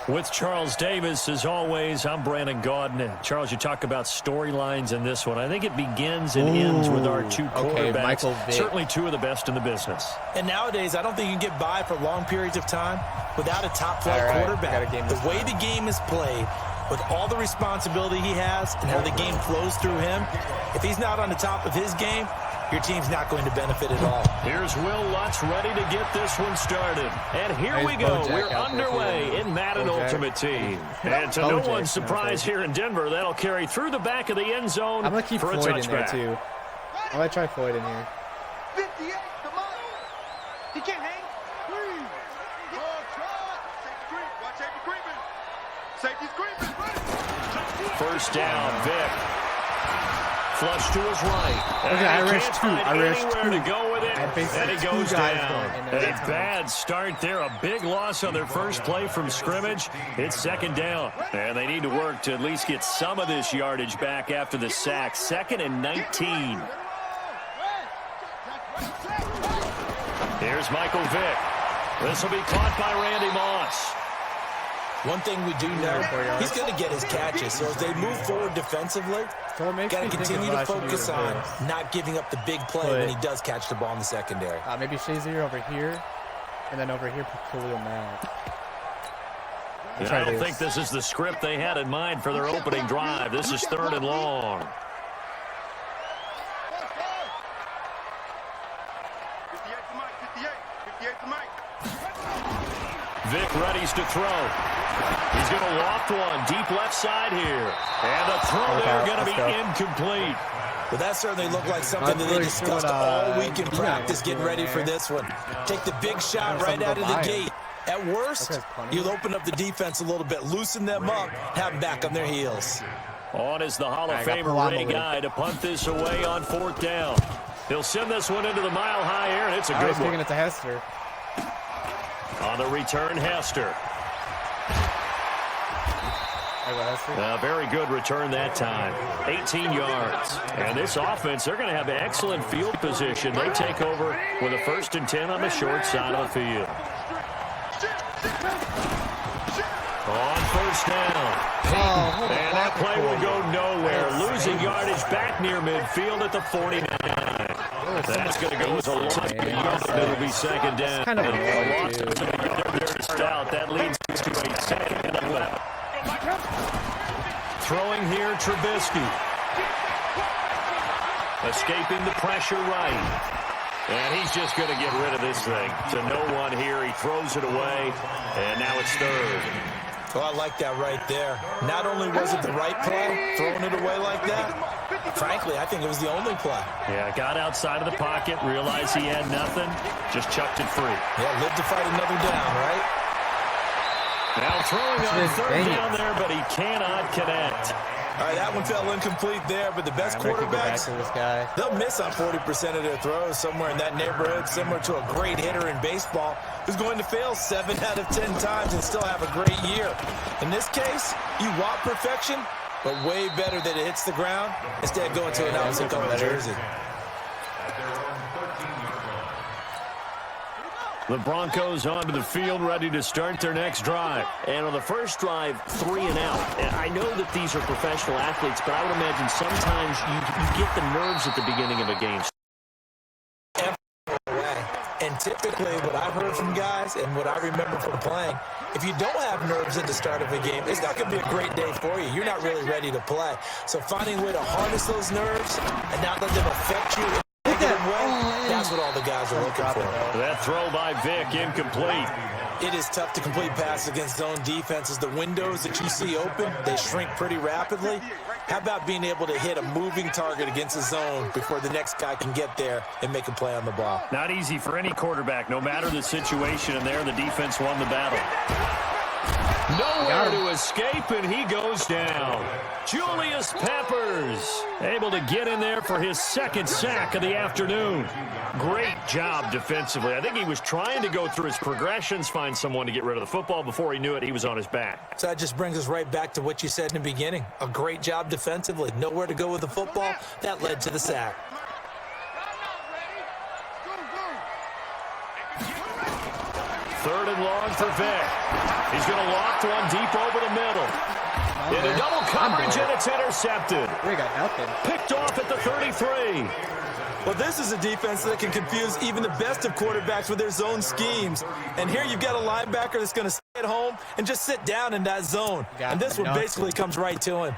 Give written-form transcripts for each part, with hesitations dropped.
With Charles Davis, as always, I'm Brandon Gaudin. Charles, you talk about storylines in this one. I think it begins and ends with our two quarterbacks. Certainly two of the best in the business. And nowadays, I don't think you can get by for long periods of time without a top-flight quarterback. The way the game is played, with all the responsibility he has and how the game flows through him, if he's not on the top of his game, your team's not going to benefit at all. Here's Will Lutz ready to get this one started. And here we go. We're underway in Madden Ultimate Team. And to no one's surprise here in Denver, that'll carry through the back of the end zone. I'm going to keep for Floyd a in there, too. I'm going to try Floyd in here. 58, come on. He can't hang. Breathe. Watch safety creeping. Safety's creeping. First down, Vic. Flush to his right. Okay, I rushed two. To go with it, and he goes down. A bad start there. A big loss on their first play from scrimmage. It's second down, and they need to work to at least get some of this yardage back after the sack. 2nd and 19. Here's Michael Vick. This will be caught by Randy Moss. One thing we do know, he's going to get his catches. So as they move forward defensively, got to continue to focus on not giving up the big play when he does catch the ball in the secondary. Maybe Shazier over here, and then over here, Khalil Mack. I don't think this is the script they had in mind for their opening drive. This is 3rd and long. 58 to Mike. Vic readies to throw. He's going to loft one deep left side here. And the throw there going to be incomplete. Well, that certainly looked like something that they discussed all week in practice getting ready for this one. Take the big shot right out of the gate. At worst, you'll open up the defense a little bit, loosen them up, have them back on their heels. On is the Hall of Famer Ray Guy to punt this away on 4th down. He'll send this one into the mile-high air, and it's a good one. It to Hester. On the return, Hester. A very good return that time. 18 yards. And this offense, they're going to have excellent field position. They take over with a 1st and 10 on the short side of the field. On 1st down. And that play will go nowhere. Losing yardage back near midfield at the 49. That's going to go as a loss of yards. It'll be 2nd down. Kind of a loss of yards. That leads to a 2nd and 11. Throwing here, Trubisky. Escaping the pressure right. And he's just going to get rid of this thing. To no one here. He throws it away. And now it's 3rd. Well, I like that right there. Not only was it the right play, throwing it away like that, frankly, I think it was the only play. Yeah, got outside of the pocket, realized he had nothing, just chucked it free. Yeah, lived to fight another down, right? Now throwing on 3rd down there, but he cannot connect. All right, that one fell incomplete there, but the best quarterbacks, they'll miss on 40% of their throws somewhere in that neighborhood, similar to a great hitter in baseball who's going to fail 7 out of 10 times and still have a great year. In this case, you want perfection, but way better that it hits the ground instead of going to an opposite color jersey. The Broncos onto the field, ready to start their next drive. And on the first drive, 3 and out. And I know that these are professional athletes, but I would imagine sometimes you get the nerves at the beginning of a game. And typically what I've heard from guys and what I remember from playing, if you don't have nerves at the start of a game, it's not going to be a great day for you. You're not really ready to play. So finding a way to harness those nerves and not let them affect you in a negative way, that's what all the guys are looking for. That throw by Vic, incomplete. It is tough to complete passes against zone defenses. The windows that you see open, they shrink pretty rapidly. How about being able to hit a moving target against a zone before the next guy can get there and make a play on the ball? Not easy for any quarterback, no matter the situation, and there the defense won the battle. Nowhere to escape, and he goes down. Julius Peppers able to get in there for his 2nd sack of the afternoon. Great job defensively. I think he was trying to go through his progressions, find someone to get rid of the football. Before he knew it, he was on his back. So that just brings us right back to what you said in the beginning. A great job defensively. Nowhere to go with the football. That led to the sack. 3rd and long for Vic. He's going to loft one deep over the middle. Into double coverage, and it's intercepted. We got nothing. Picked off at the 33. Well, this is a defense that can confuse even the best of quarterbacks with their zone schemes. And here you've got a linebacker that's going to stay at home and just sit down in that zone. And this one basically comes right to him.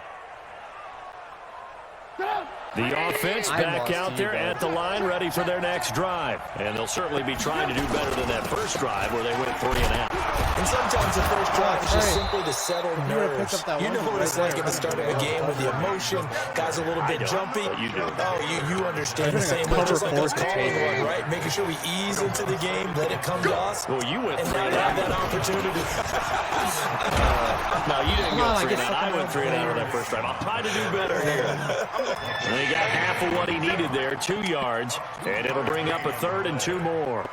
The offense back out there at the line, ready for their next drive. And they'll certainly be trying to do better than that first drive where they went 3 and out. And sometimes the first drive is just simply to settle nerves. You know what it's like at the start of a game with the emotion. Guys a little bit jumpy. You do. Oh, you understand the same way, just like us calling one, right? Making sure we ease into the game, let it come to us. Well, you went 3 and and now out. that opportunity. No, you didn't go 3 and out. I went 3 and out on that first drive. I'll try to do better here. And he got half of what he needed there, 2 yards, and it'll bring up a 3rd and 2 more.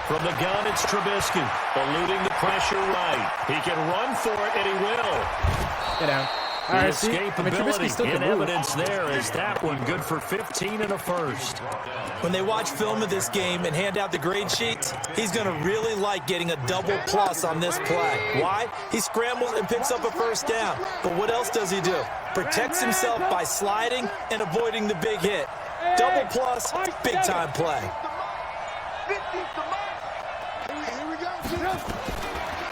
From the gun, it's Trubisky, eluding the pressure right. He can run for it, and he will. Get down. The All right, escapability in evidence there is that one good for 15 and a first. When they watch film of this game and hand out the grade sheets, he's going to really like getting a double plus on this play. Why? He scrambles and picks up a first down. But what else does he do? Protects himself by sliding and avoiding the big hit. Double plus, big-time play.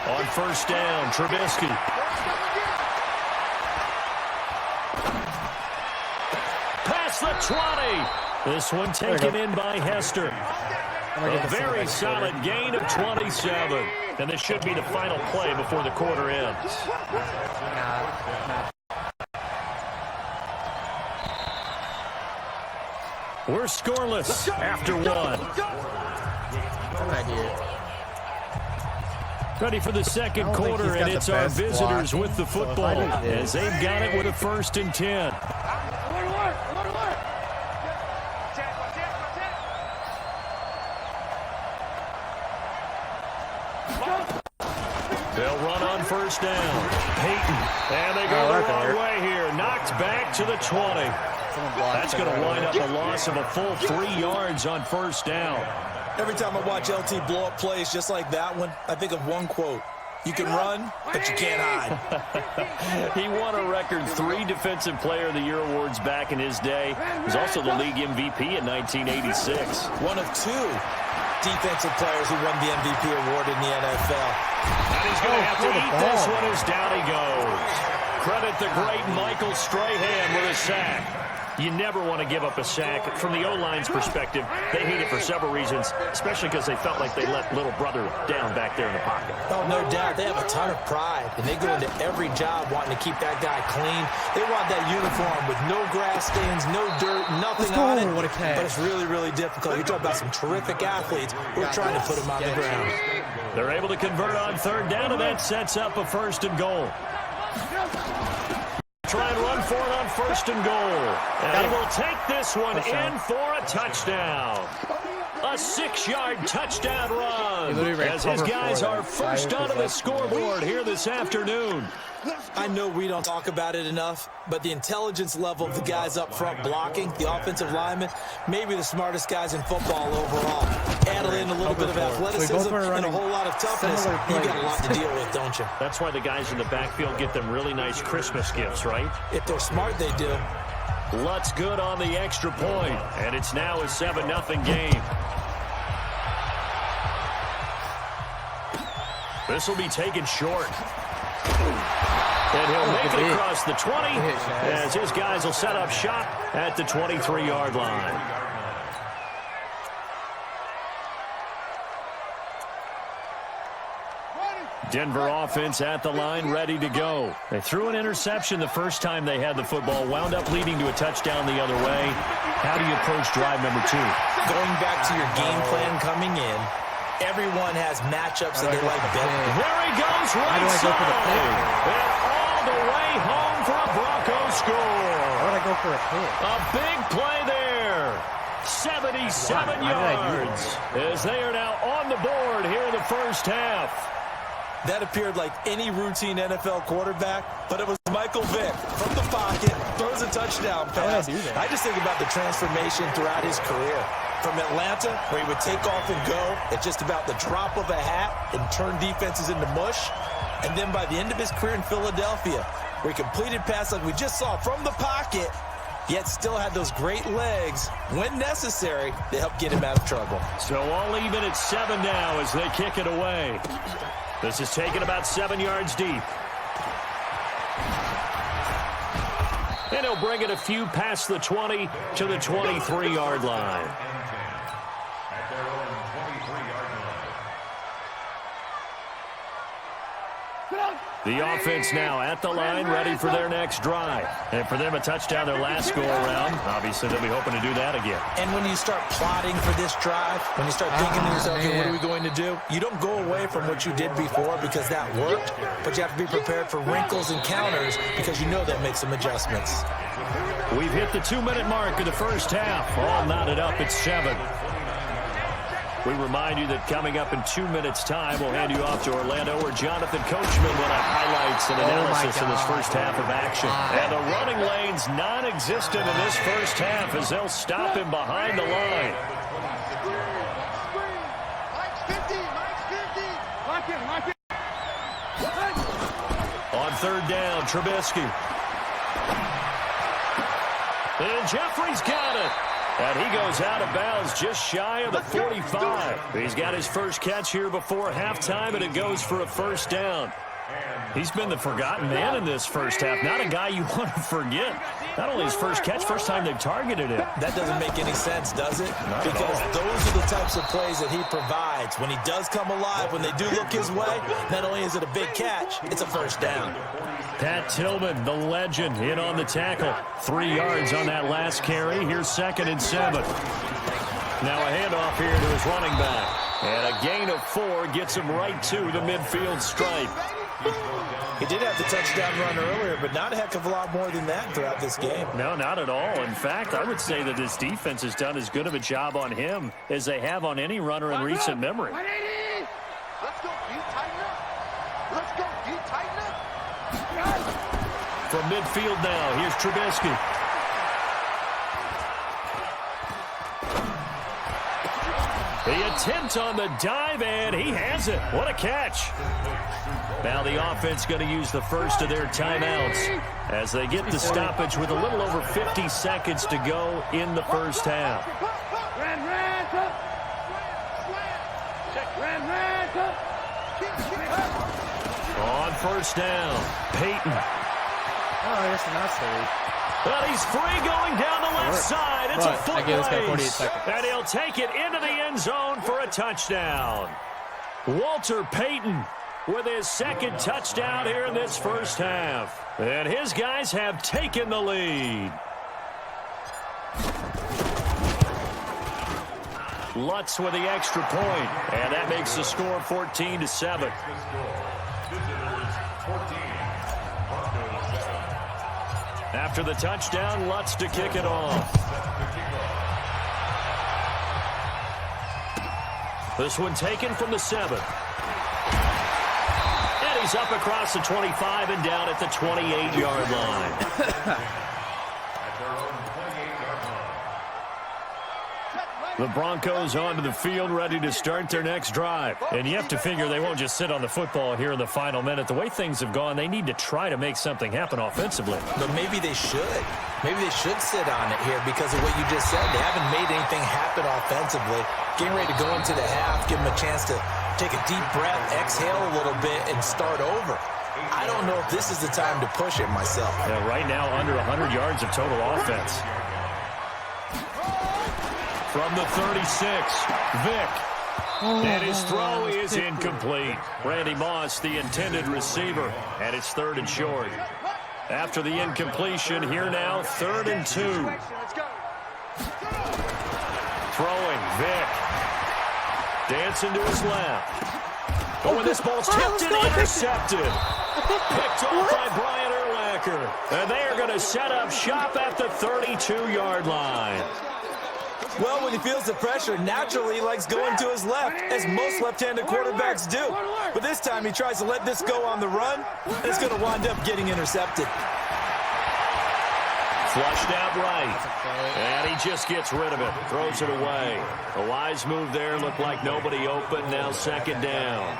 On first down, Trubisky. Past the 20. This one taken in by Hester. A very solid gain of 27. And this should be the final play before the quarter ends. We're scoreless after 1. Good idea. Ready for the second quarter, and it's our visitors with the football as they've got it with a 1st and 10. They'll run on first down. Peyton, and they go the wrong way here. Knocked back to the 20. That's going to wind up a loss of a full 3 yards on first down. Every time I watch LT blow up plays just like that one, I think of one quote. You can run, but you can't hide. He won a record 3 Defensive Player of the Year awards back in his day. He was also the league MVP in 1986. One of 2 defensive players who won the MVP award in the NFL. And he's going to have to eat this one as down he goes. Credit the great Michael Strahan with a sack. You never want to give up a sack. From the O-line's perspective, they hate it for several reasons, especially because they felt like they let little brother down back there in the pocket. Oh, no doubt. They have a ton of pride, and they go into every job wanting to keep that guy clean. They want that uniform with no grass stains, no dirt, nothing on it. What a catch. But it's really, really difficult. You're talking about some terrific athletes who are trying to put him on the ground. They're able to convert on 3rd down, and that sets up a 1st and goal. Try and run for it on 1st and goal. And he will take this one in for a touchdown. A 6-yard touchdown run as his guys are first onto the scoreboard here this afternoon. I know we don't talk about it enough, but the intelligence level of the guys up front blocking, the offensive linemen, maybe the smartest guys in football overall. Add in a little bit of athleticism and a whole lot of toughness. You got a lot to deal with, don't you? That's why the guys in the backfield get them really nice Christmas gifts, right? If they're smart, they do. Lutz good on the extra point, and it's now a 7-0 game. This will be taken short. And he'll make it across the 20 as his guys will set up shop at the 23-yard line. Denver offense at the line, ready to go. They threw an interception the first time they had the football, wound up leading to a touchdown the other way. How do you approach drive number 2? Going back to your game plan coming in, everyone has matchups that they like better. There he goes, right side. And all the way home for a Bronco score. Why would I go for a pick? A big play there. 77 yards as they are now on the board here in the first half. That appeared like any routine NFL quarterback, but it was Michael Vick from the pocket, throws a touchdown pass. I just think about the transformation throughout his career. From Atlanta, where he would take off and go at just about the drop of a hat and turn defenses into mush. And then by the end of his career in Philadelphia, where he completed passes like we just saw from the pocket, yet still had those great legs, when necessary, to help get him out of trouble. So all even at 7 now as they kick it away. This is taken about 7 yards deep. And he'll bring it a few past the 20 to the 23-yard line. The offense now at the line, ready for their next drive. And for them, a touchdown their last go-around. Obviously, they'll be hoping to do that again. And when you start plotting for this drive, when you start thinking to yourself, okay, what are we going to do? You don't go away from what you did before because that worked, but you have to be prepared for wrinkles and counters because you know that makes some adjustments. We've hit the 2-minute mark of the first half. All knotted up at 7. We remind you that coming up in 2 minutes' time, we'll hand you off to Orlando, where Jonathan Coachman will have highlights and analysis in this first half of action. And the running lane's non-existent in this first half as they'll stop him behind the line. On third down, Trubisky. And Jeffrey's got it. And he goes out of bounds just shy of the 45. He's got his first catch here before halftime, and it goes for a first down. He's been the forgotten man in this first half. Not a guy you want to forget. Not only his first catch, first time they've targeted him. That doesn't make any sense, does it? Because those are the types of plays that he provides. When he does come alive, when they do look his way, not only is it a big catch, it's a first down. Pat Tillman, the legend, in on the tackle. 3 yards on that last carry. Here's 2nd and 7. Now a handoff here to his running back. And a gain of 4 gets him right to the midfield stripe. He did have the touchdown run earlier, but not a heck of a lot more than that throughout this game. No, not at all. In fact, I would say that his defense has done as good of a job on him as they have on any runner in recent memory. 180. Let's go. You tighten up. Let's go. You tighten up. From midfield now, here's Trubisky. The attempt on the dive, and he has it. What a catch. Now the offense going to use the first of their timeouts as they get the stoppage with a little over 50 seconds to go in the first half. On first down, Peyton. Oh, I guess not safe. But he's free going down the left side. It's a foot I gave this guy 48 race. seconds. And he'll take it into the end zone for a touchdown. Walter Payton with his 2nd touchdown here in this first half. And his guys have taken the lead. Lutz with the extra point, and that makes the score 14-7. After the touchdown, Lutz to kick it off. This one taken from the 7. And he's up across the 25 and down at the 28-yard line. The Broncos onto the field, ready to start their next drive. And you have to figure they won't just sit on the football here in the final minute. The way things have gone, they need to try to make something happen offensively. But maybe they should. Maybe they should sit on it here because of what you just said. They haven't made anything happen offensively. Getting ready to go into the half, give them a chance to take a deep breath, exhale a little bit, and start over. I don't know if this is the time to push it myself. Yeah, right now, under 100 yards of total offense. From the 36, Vick. And his throw is incomplete. Randy Moss, the intended receiver, and it's 3rd and short. After the incompletion, here now, 3rd and 2. Throwing, Vick. Dancing to his left. Oh, and this ball's tipped and intercepted. Picked off by Brian Urlacher. And they are going to set up shop at the 32-yard line. Well, when he feels the pressure, naturally he likes going to his left, as most left-handed quarterbacks do. But this time he tries to let this go on the run, and it's going to wind up getting intercepted. Flushed out right, and he just gets rid of it, throws it away. A wise move there, looked like nobody open, now second down.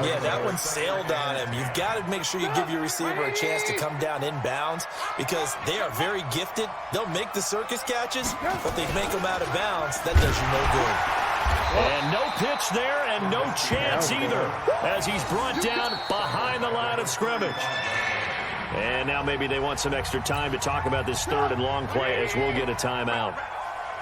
Yeah, that one sailed on him. You've got to make sure you give your receiver a chance to come down inbounds because they are very gifted. They'll make the circus catches, but they make them out of bounds. That does you no good. And no pitch there and no chance either as he's brought down behind the line of scrimmage. And now maybe they want some extra time to talk about this third and long play as we'll get a timeout.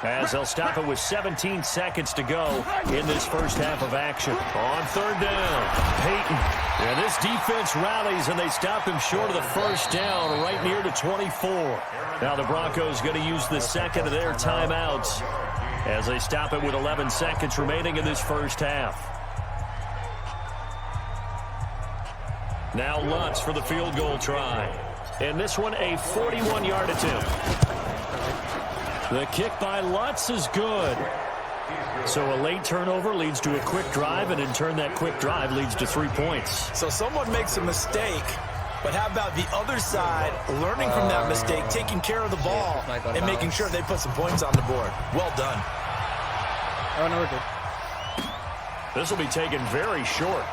As they'll stop it with 17 seconds to go in this first half of action. On third down, Peyton. And this defense rallies, and they stop him short of the first down right near the 24. Now the Broncos going to use the second of their timeouts as they stop it with 11 seconds remaining in this first half. Now Lutz for the field goal try. And this one a 41-yard attempt. The kick by Lutz is good. So a late turnover leads to a quick drive, and in turn that quick drive leads to 3 points. So someone makes a mistake, but how about the other side learning from that mistake, taking care of the ball, and making sure they put some points on the board. Well done. Oh, no, we're good. This will be taken very short.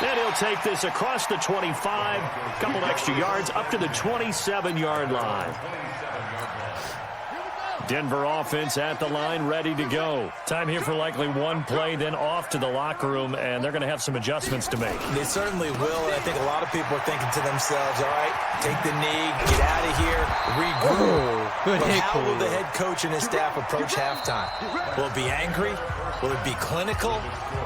And he'll take this across the 25, a couple extra yards up to the 27-yard line. Denver offense at the line, ready to go. Time here for likely one play, then off to the locker room, and they're going to have some adjustments to make. They certainly will, and I think a lot of people are thinking to themselves, all right, take the knee, get out of here, regroup. But how will the head coach and his staff approach halftime? Will it be angry? Will it be clinical?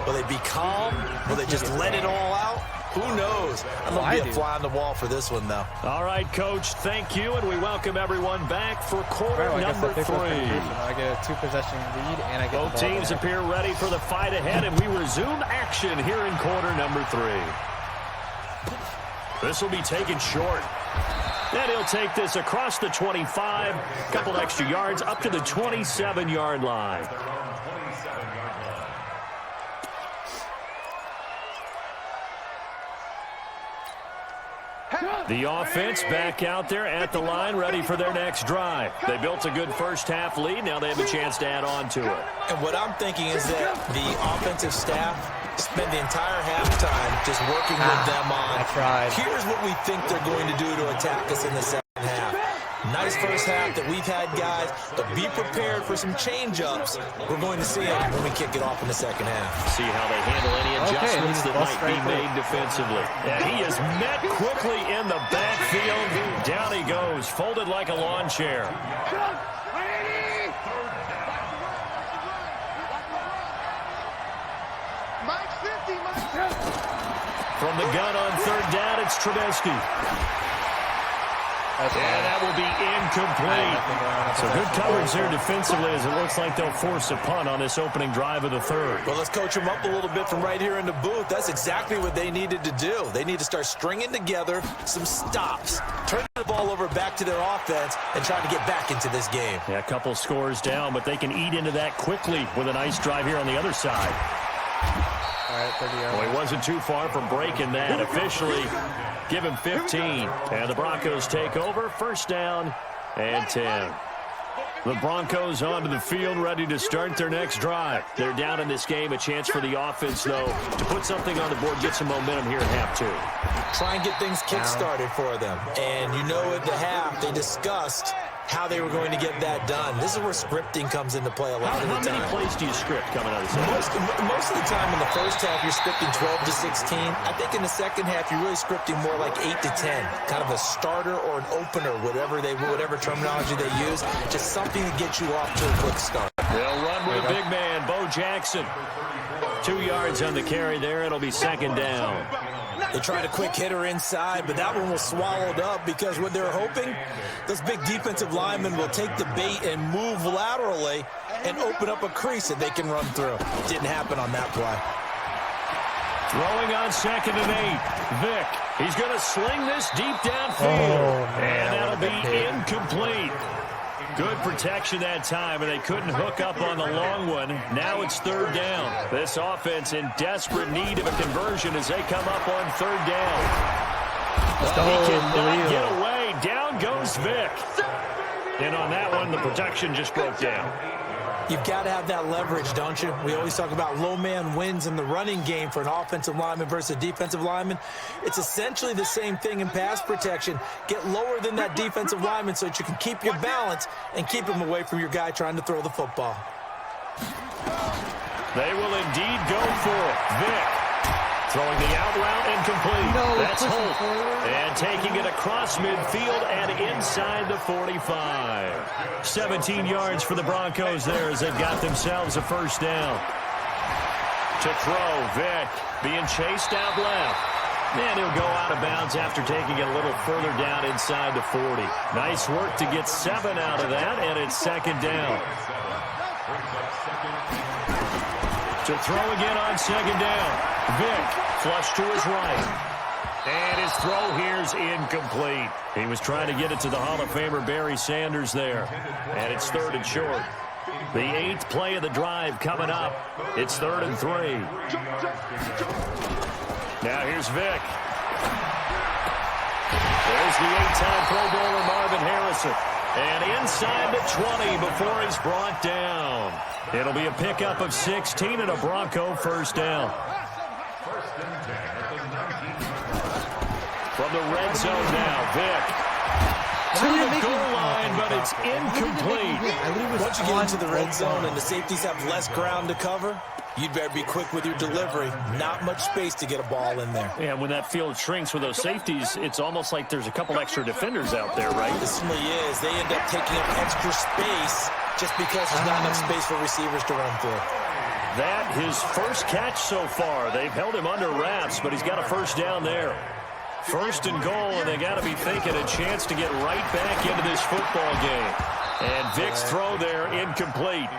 Will they be calm? Will they just let it all out? Who knows? I'm going to be a fly on the wall for this one, though. All right, Coach, thank you, and we welcome everyone back for quarter number 3. I get a 2-possession lead, and I get both teams appear ready for the fight ahead, and we resume action here in quarter number 3. This will be taken short. And he'll take this across the 25, a couple extra yards up to the 27-yard line. The offense back out there at the line, ready for their next drive. They built a good first-half lead. Now they have a chance to add on to it. And what I'm thinking is that the offensive staff spend the entire halftime just working with them on, here's what we think they're going to do to attack us in the second half. Nice first half that we've had, guys, but be prepared for some change-ups. We're going to see them when we kick it off in the second half. See how they handle any adjustments that might be made defensively. And he is met quickly in the backfield. Down he goes, folded like a lawn chair. From the gun on third down, it's Trubisky. And that will be incomplete. So good coverage there defensively as it looks like they'll force a punt on this opening drive of the third. Well, let's coach them up a little bit from right here in the booth. That's exactly what they needed to do. They need to start stringing together some stops, turn the ball over back to their offense, and try to get back into this game. Yeah, a couple scores down, but they can eat into that quickly with a nice drive here on the other side. All right, 30 yards. Well, he wasn't too far from breaking that. Officially, give him 15. And the Broncos take over. First down and 10. The Broncos onto the field, ready to start their next drive. They're down in this game. A chance for the offense, though, to put something on the board, get some momentum here at half 2. Try and get things kick-started for them. And you know at the half, they discussed how they were going to get that done. This is where scripting comes into play a lot of the time. How many plays do you script coming out of the second? Most of the time in the first half, you're scripting 12 to 16. I think in the second half, you're really scripting more like 8 to 10. Kind of a starter or an opener, whatever terminology they use. Just something to get you off to a quick start. They'll run with a big man, Bo Jackson. 2 yards on the carry there. It'll be second down. They tried a quick hitter inside, but that one was swallowed up because what they're hoping, those big defensive linemen will take the bait and move laterally and open up a crease that they can run through. Didn't happen on that play. Throwing on second and 8. Vic, he's going to sling this deep downfield. And that'll be incomplete. Good protection that time, and they couldn't hook up on the long one. Now it's third down. This offense in desperate need of a conversion as they come up on third down. He cannot get away. Down goes Vic. And on that one, the protection just broke down. You've got to have that leverage, don't you? We always talk about low man wins in the running game for an offensive lineman versus a defensive lineman. It's essentially the same thing in pass protection. Get lower than that defensive lineman so that you can keep your balance and keep him away from your guy trying to throw the football. They will indeed go for it. Vic throwing the out route incomplete. That's Holt. And taking it across midfield and inside the 45. 17 yards for the Broncos there as they've got themselves a first down. To throw, Vic being chased out left. And he'll go out of bounds after taking it a little further down inside the 40. Nice work to get 7 out of that, and it's second down. To throw again on second down. Vic, flush to his right. And his throw here's incomplete. He was trying to get it to the Hall of Famer Barry Sanders there. And it's third and short. The 8th play of the drive coming up. It's 3rd and 3. Now here's Vic. There's the 8-time Pro Bowler Marvin Harrison. And inside the 20 before he's brought down. It'll be a pickup of 16 and a Bronco first down. From the red zone now, Vic. To the goal line, but it's incomplete. Once you get into the red zone and the safeties have less ground to cover, you'd better be quick with your delivery. Not much space to get a ball in there. Yeah, when that field shrinks with those safeties, it's almost like there's a couple extra defenders out there, right? It certainly is. They end up taking up extra space just because there's not enough space for receivers to run through. That, his first catch so far. They've held him under wraps, but he's got a first down there. First and goal, and they got to be thinking a chance to get right back into this football game. And Vic's throw there, incomplete.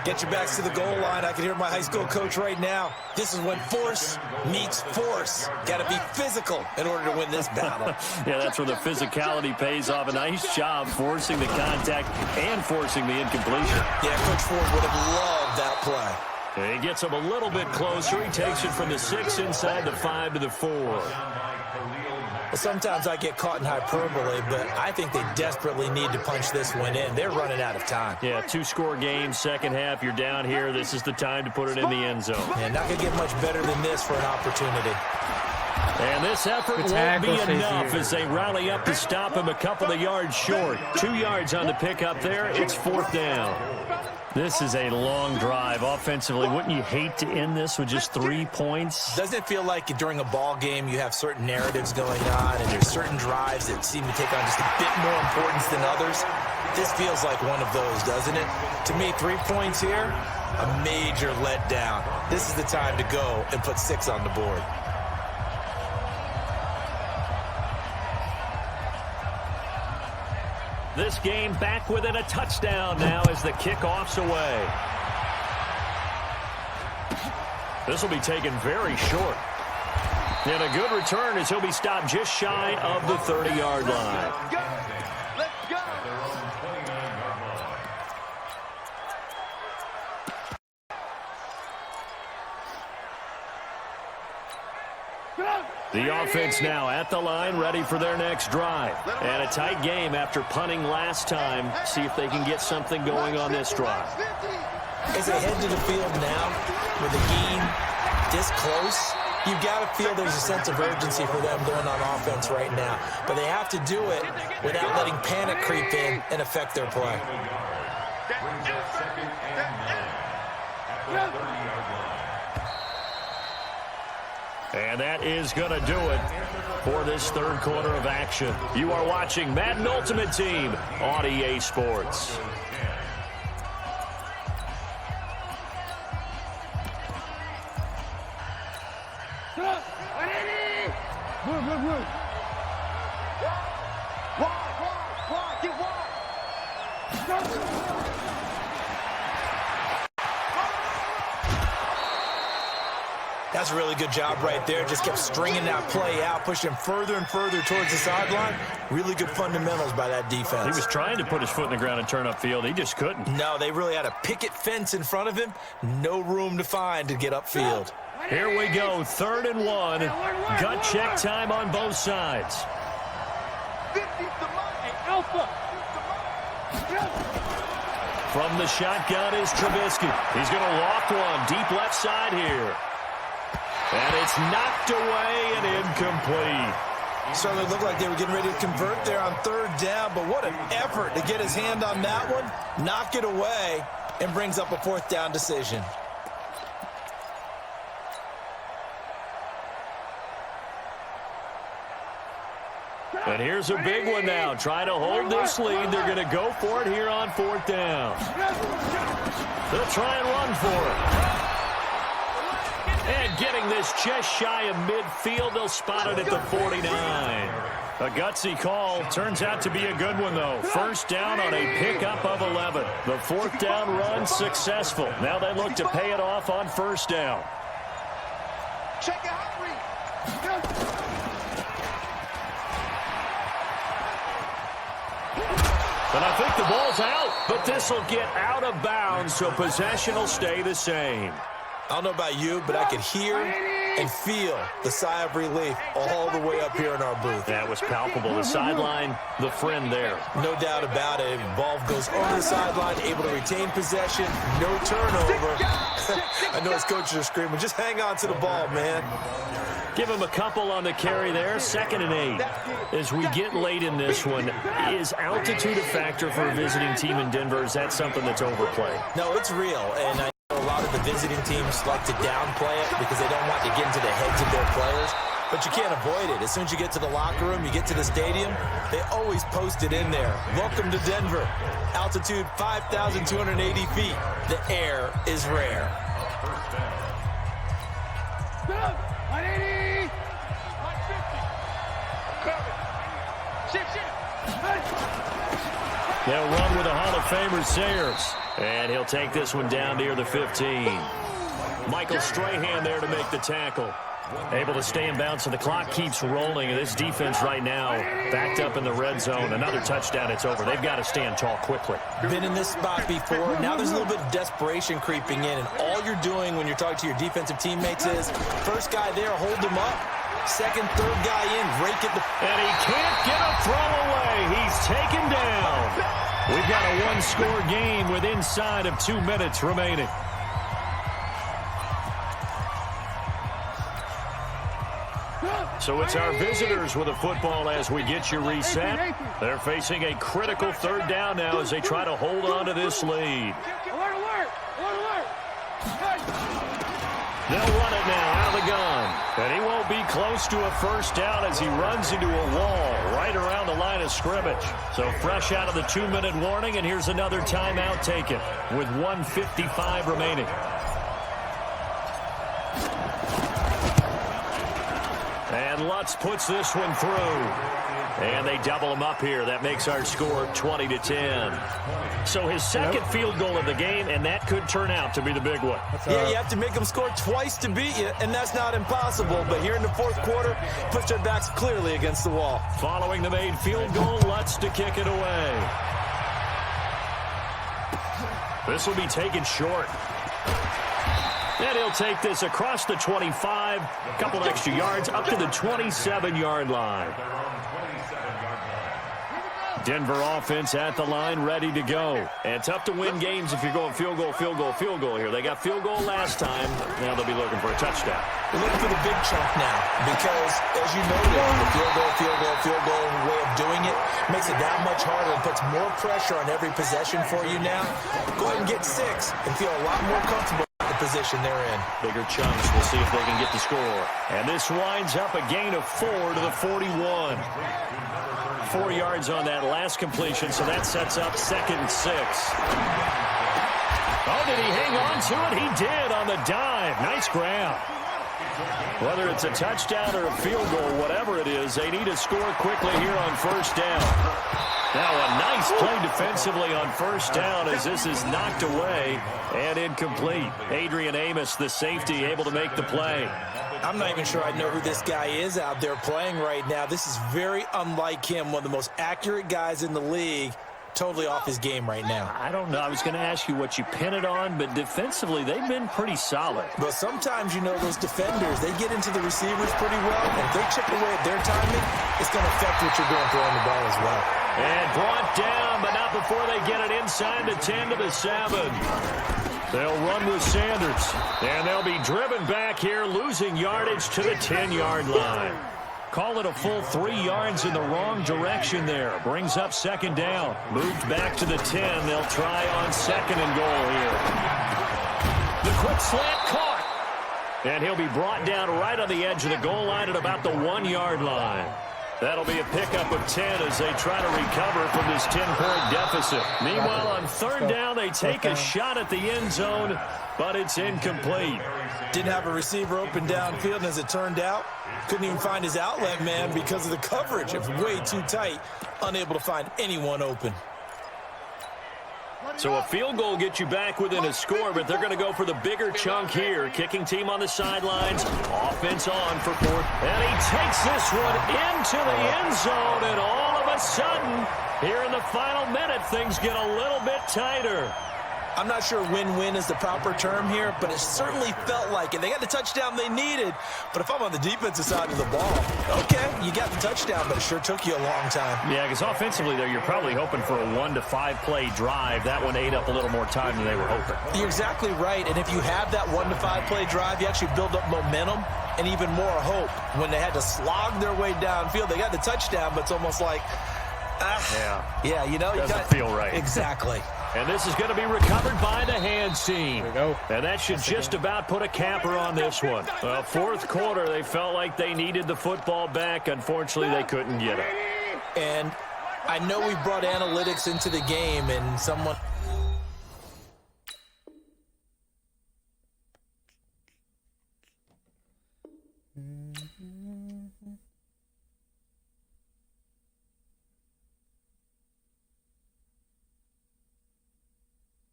Get your backs to the goal line. I can hear my high school coach right now. This is when force meets force. Got to be physical in order to win this battle. Yeah, that's where the physicality pays off. A nice job forcing the contact and forcing the incompletion. Yeah, Coach Ford would have loved that play. And he gets him a little bit closer. He takes it from the 6 inside the 5 to the 4. Well, sometimes I get caught in hyperbole, but I think they desperately need to punch this one in. They're running out of time. Yeah, 2-score game, second half. You're down here. This is the time to put it in the end zone. Yeah, not going to get much better than this for an opportunity. And this effort won't be enough as they rally up to stop him a couple of yards short. 2 yards on the pickup there. It's 4th down. This is a long drive offensively. Wouldn't you hate to end this with just 3 points? Doesn't it feel like during a ball game you have certain narratives going on and there's certain drives that seem to take on just a bit more importance than others? This feels like one of those, doesn't it? To me, 3 points here, a major letdown. This is the time to go and put 6 on the board. This game back within a touchdown now as the kickoff's away. This will be taken very short. And a good return as he'll be stopped just shy of the 30-yard line. Let's go. The offense now at the line, ready for their next drive. And a tight game after punting last time. See if they can get something going on this drive. As they head to the field now, with the game this close, you've got to feel there's a sense of urgency for them going on offense right now. But they have to do it without letting panic creep in and affect their play. And that is going to do it for this third quarter of action. You are watching Madden Ultimate Team on EA Sports. That's a really good job right there. Just kept stringing that play out, pushing him further and further towards the sideline. Really good fundamentals by that defense. He was trying to put his foot in the ground and turn upfield. He just couldn't. No, they really had a picket fence in front of him. No room to find to get upfield. Here we go, 3rd and 1. Gut check time on both sides. From the shotgun is Trubisky. He's going to loft one deep left side here. And it's knocked away and incomplete. Certainly looked like they were getting ready to convert there on 3rd down, but what an effort to get his hand on that one, knock it away, and brings up a 4th down decision. And here's a big one now. Trying to hold this lead. They're going to go for it here on 4th down. They'll try and run for it. And getting this just shy of midfield. They'll spot it at the 49. A gutsy call. Turns out to be a good one, though. 1st down on a pickup of 11. The 4th down run successful. Now they look to pay it off on 1st down. Check it out. And I think the ball's out, but this will get out of bounds, so possession will stay the same. I don't know about you, but I could hear and feel the sigh of relief all the way up here in our booth. That was palpable. The sideline, the friend there. No doubt about it. Ball goes over the sideline, able to retain possession, no turnover. I know his coaches are screaming, just hang on to the ball, man. Give him a couple on the carry there. 2nd and 8. As we get late in this one, is altitude a factor for a visiting team in Denver? Is that something that's overplayed? No, it's real. And I know a lot of the visiting teams like to downplay it because they don't want to get into the heads of their players. But you can't avoid it. As soon as you get to the locker room, you get to the stadium, they always post it in there. Welcome to Denver. Altitude 5,280 feet. The air is rare. They'll run with a Hall of Famer, Sayers. And he'll take this one down near the 15. Michael Strahan there to make the tackle. Able to stay in bounds, so the clock keeps rolling. And this defense right now backed up in the red zone. Another touchdown, it's over. They've got to stand tall quickly. Been in this spot before. Now there's a little bit of desperation creeping in. And all you're doing when you're talking to your defensive teammates is, first guy there, hold him up. 2nd, 3rd guy in, rake it. And he can't get a throw away. He's taken down. We've got a one-score game with inside of 2 minutes remaining. So it's our visitors with a football as we get you reset. They're facing a critical 3rd down now as they try to hold on to this lead. They'll run it now out of the gun. And he won't be close to a 1st down as he runs into a wall right around the line of scrimmage. So fresh out of the 2-minute warning, and here's another timeout taken with 1:55 remaining. And Lutz puts this one through. And they double him up here. That makes our score 20-10. So his 2nd field goal of the game, and that could turn out to be the big one. Yeah, you have to make them score twice to beat you, and that's not impossible. But here in the 4th quarter, puts their backs clearly against the wall. Following the made field goal, Lutz to kick it away. This will be taken short. And he'll take this across the 25, a couple extra yards, up to the 27-yard line. Denver offense at the line, ready to go. And tough to win games if you're going field goal, field goal, field goal here. They got field goal last time. Now they'll be looking for a touchdown. We're looking for the big chunk now because, as you noted, the field goal way of doing it makes it that much harder and puts more pressure on every possession for you now. Go ahead and get 6 and feel a lot more comfortable in the position they're in. Bigger chunks. We'll see if they can get the score. And this winds up a gain of 4 to the 41. 4 yards on that last completion, so that sets up 2nd and 6. Oh, did he hang on to it? He did on the dive. Nice grab. Whether it's a touchdown or a field goal, whatever it is, they need to score quickly here on first down. Now a nice play defensively on first down as this is knocked away and incomplete. Adrian Amos, the safety, able to make the play. I'm not even sure I know who this guy is out there playing right now. This is very unlike him, one of the most accurate guys in the league. Totally off his game right now. I don't know. I was going to ask you what you pin it on, but defensively, they've been pretty solid. But sometimes, you know, those defenders, they get into the receivers pretty well. And if they chip away at their timing, it's going to affect what you're doing throwing the ball as well. And brought down, but not before they get it inside the 10 to the 7. They'll run with Sanders. And they'll be driven back here, losing yardage to the 10-yard line. Call it a full 3 yards in the wrong direction there. Brings up second down. Moved back to the 10. They'll try on second and goal here. The quick slant caught. And he'll be brought down right on the edge of the goal line at about the 1-yard line. That'll be a pickup of 10 as they try to recover from this 10-point deficit. Meanwhile, on third down, they take a shot at the end zone, but it's incomplete. Didn't have a receiver open downfield, and as it turned out, couldn't even find his outlet man because of the coverage. It was way too tight, unable to find anyone open. So a field goal gets you back within a score, but they're going to go for the bigger chunk here. Kicking team on the sidelines, offense on for fourth. And he takes this one into the end zone, and all of a sudden, here in the final minute, things get a little bit tighter. I'm not sure win-win is the proper term here, but it certainly felt like it. They got the touchdown they needed, but if I'm on the defensive side of the ball, okay, you got the touchdown, but it sure took you a long time. Yeah, because offensively, though, you're probably hoping for a 1 to 5 play drive. That one ate up a little more time than they were hoping. You're exactly right, and if you have that 1 to 5 play drive, you actually build up momentum and even more hope. When they had to slog their way downfield, they got the touchdown, but it's almost like, yeah, you know, doesn't feel right. Exactly. And this is going to be recovered by the hands team. There we go. And that should just about put a capper on this one. Well, fourth quarter, they felt like they needed the football back. Unfortunately, they couldn't get it. And I know we brought analytics into the game, and someone